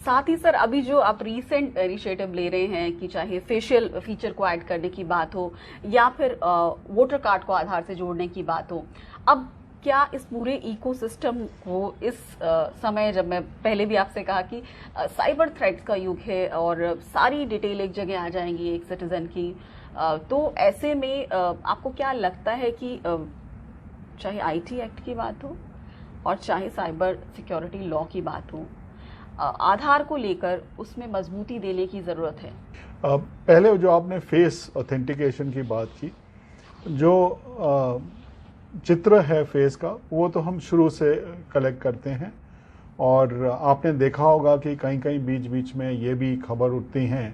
साथ ही सर अभी जो आप रीसेंट इनिशिएटिव ले रहे हैं कि चाहे फेशियल फीचर को ऐड करने की बात हो या फिर वोटर कार्ड को आधार से जोड़ने की बात हो, अब क्या इस पूरे इकोसिस्टम को इस समय, जब मैं पहले भी आपसे कहा कि साइबर थ्रेट्स का युग है और सारी डिटेल एक जगह आ जाएंगी एक सिटीजन की, तो ऐसे में आपको क्या लगता है कि चाहे आईटी एक्ट की बात हो और चाहे साइबर सिक्योरिटी लॉ की बात हो, आधार को लेकर उसमें मजबूती देने की ज़रूरत है? पहले जो आपने फेस ऑथेंटिकेशन की बात की, जो चित्र है फेस का वो तो हम शुरू से कलेक्ट करते हैं, और आपने देखा होगा कि कहीं कहीं बीच बीच में ये भी खबर उठती हैं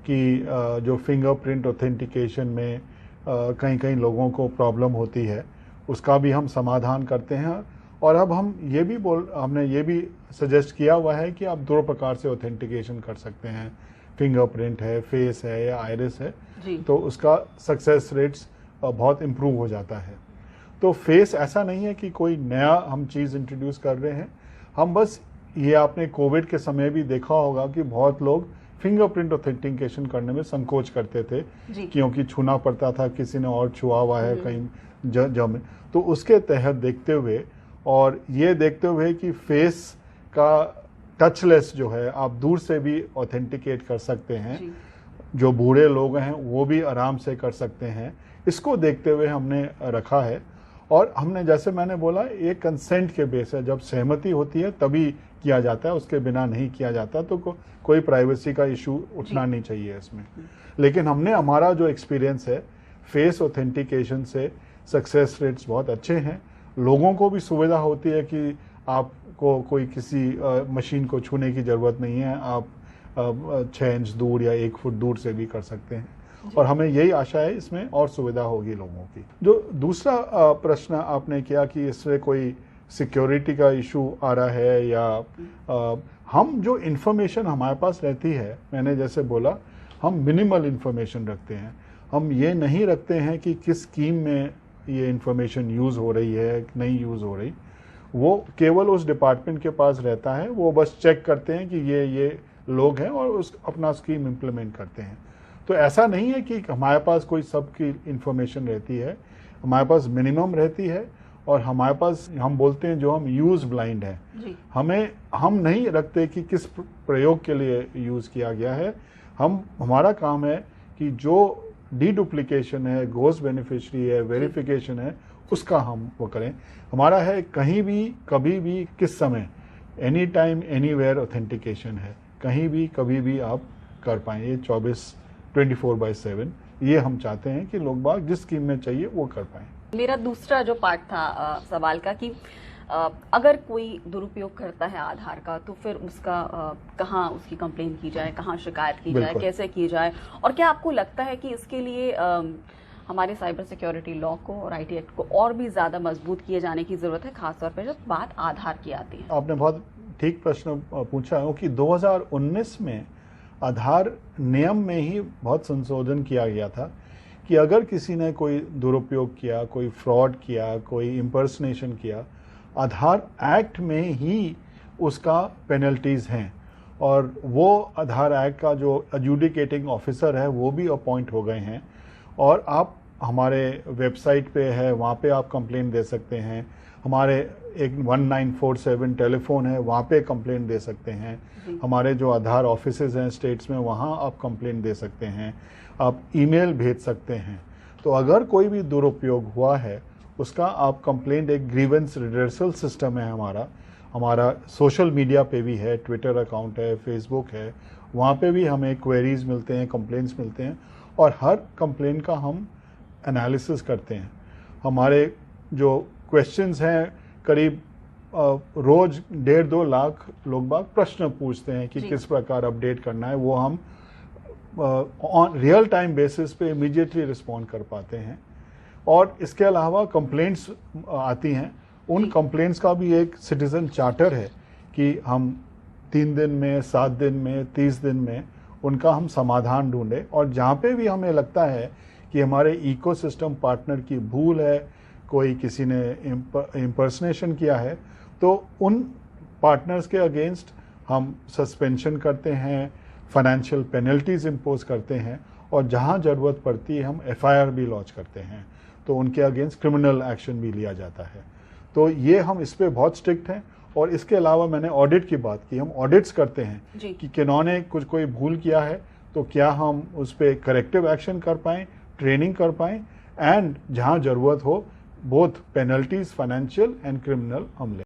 कि जो फिंगरप्रिंट ऑथेंटिकेशन में कहीं कहीं लोगों को प्रॉब्लम होती है, उसका भी हम समाधान करते हैं। और अब हमने ये भी सजेस्ट किया हुआ है कि आप दो प्रकार से ऑथेंटिकेशन कर सकते हैं, फिंगरप्रिंट है, फेस है या आइरिस है, तो उसका सक्सेस रेट्स बहुत इम्प्रूव हो जाता है। तो फेस ऐसा नहीं है कि कोई नया हम चीज़ इंट्रोड्यूस कर रहे हैं, हम बस ये आपने कोविड के समय भी देखा होगा कि बहुत लोग फिंगरप्रिंट ऑथेंटिकेशन करने में संकोच करते थे क्योंकि छूना पड़ता था, किसी ने और छुआ हुआ है कहीं जम। तो उसके तहत देखते हुए और ये देखते हुए कि फेस का टचलेस जो है आप दूर से भी ऑथेंटिकेट कर सकते हैं, जो बूढ़े लोग हैं वो भी आराम से कर सकते हैं, इसको देखते हुए हमने रखा है। और हमने, जैसे मैंने बोला, ये कंसेंट के बेस है, जब सहमति होती है तभी किया जाता है, उसके बिना नहीं किया जाता। तो कोई प्राइवेसी का इशू उठना नहीं चाहिए इसमें। लेकिन हमने, हमारा जो एक्सपीरियंस है फेस ऑथेंटिकेशन से सक्सेस रेट्स बहुत अच्छे हैं। लोगों को भी सुविधा होती है कि आपको कोई किसी मशीन को छूने की ज़रूरत नहीं है, आप 6 इंच दूर या 1 फुट दूर से भी कर सकते हैं। और हमें यही आशा है इसमें और सुविधा होगी लोगों की। जो दूसरा प्रश्न आपने किया कि इससे कोई सिक्योरिटी का इशू आ रहा है या हम जो इन्फॉर्मेशन हमारे पास रहती है, मैंने जैसे बोला, हम मिनिमल इन्फॉर्मेशन रखते हैं। हम ये नहीं रखते हैं कि किस स्कीम में ये इन्फॉर्मेशन यूज़ हो रही है नहीं यूज़ हो रही, वो केवल उस डिपार्टमेंट के पास रहता है। वो बस चेक करते हैं कि ये लोग हैं और अपना स्कीम इम्प्लीमेंट करते हैं। तो ऐसा नहीं है कि हमारे पास कोई सबकी इंफॉर्मेशन रहती है, हमारे पास मिनिमम रहती है। और हमारे पास, हम बोलते हैं जो हम यूज़ ब्लाइंड हैं, हम नहीं रखते कि किस प्रयोग के लिए यूज़ किया गया है। हमारा काम है कि जो डीडुप्लीकेशन है, घोस्ट बेनिफिशियरी है, वेरिफिकेशन है, उसका हम वो करें। हमारा है कहीं भी, कभी भी, किस समय, एनी टाइम एनीवेयर ऑथेंटिकेशन है, कहीं भी कभी भी आप कर पाएँ। ये 24/7 ये हम चाहते हैं कि लोग बाग जिस स्कीम में चाहिए वो कर पाएँ। मेरा दूसरा जो पार्ट था सवाल का कि अगर कोई दुरुपयोग करता है आधार का, तो फिर उसका कहाँ उसकी कंप्लेन की जाए, कहाँ शिकायत की जाए, कैसे की जाए, और क्या आपको लगता है कि इसके लिए हमारे साइबर सिक्योरिटी लॉ को और आईटी एक्ट को और भी ज़्यादा मजबूत किए जाने की ज़रूरत है, खासतौर पर जब बात आधार की आती है? आपने बहुत ठीक प्रश्न पूछा है कि 2019 में आधार नियम में ही बहुत संशोधन किया गया था कि अगर किसी ने कोई दुरुपयोग किया, कोई फ्रॉड किया, कोई इम्पर्सनेशन किया, आधार एक्ट में ही उसका पेनल्टीज़ हैं। और वो आधार एक्ट का जो एडजुडिकेटिंग ऑफिसर है वो भी अपॉइंट हो गए हैं। और आप हमारे वेबसाइट पे है, वहाँ पे आप कंप्लेंट दे सकते हैं। हमारे एक 1947 टेलीफोन है, वहाँ पे कंप्लेंट दे सकते हैं। हमारे जो आधार ऑफिसेज हैं स्टेट्स में, वहाँ आप कंप्लेंट दे सकते हैं। आप ईमेल भेज सकते हैं। तो अगर कोई भी दुरुपयोग हुआ है उसका आप कंप्लेंट, एक ग्रीवेंस रिडर्सल सिस्टम है हमारा सोशल मीडिया पे भी है, ट्विटर अकाउंट है, फेसबुक है, वहाँ पे भी हमें क्वेरीज मिलते हैं, कंप्लेंट्स मिलते हैं। और हर कंप्लेंट का हम एनालिसिस करते हैं। हमारे जो क्वेश्चंस हैं, करीब रोज 1.5-2 लाख लोग बाग प्रश्न पूछते हैं कि किस प्रकार अपडेट करना है, वो हम ऑन रियल टाइम बेसिस पे इमीडिएटली रिस्पॉन्ड कर पाते हैं। और इसके अलावा कंप्लेंट्स आती हैं, उन कंप्लेंट्स का भी एक सिटीजन चार्टर है कि हम 3 दिन में, 7 दिन में, 30 दिन में उनका हम समाधान ढूंढें। और जहाँ पे भी हमें लगता है कि हमारे इकोसिस्टम पार्टनर की भूल है, कोई किसी ने इम्पर्सनेशन किया है, तो उन पार्टनर्स के अगेंस्ट हम सस्पेंशन करते हैं, फाइनेंशियल पेनल्टीज इम्पोज करते हैं, और जहां ज़रूरत पड़ती है हम एफआईआर भी लॉन्च करते हैं, तो उनके अगेंस्ट क्रिमिनल एक्शन भी लिया जाता है। तो ये हम इस पे बहुत स्ट्रिक्ट हैं। और इसके अलावा मैंने ऑडिट की बात की, हम ऑडिट्स करते हैं कि किन्होंने कोई भूल किया है तो क्या हम उस पर करेक्टिव एक्शन कर पाएँ, ट्रेनिंग कर पाएँ, एंड जहां ज़रूरत हो both penalties financial and criminal हम लें।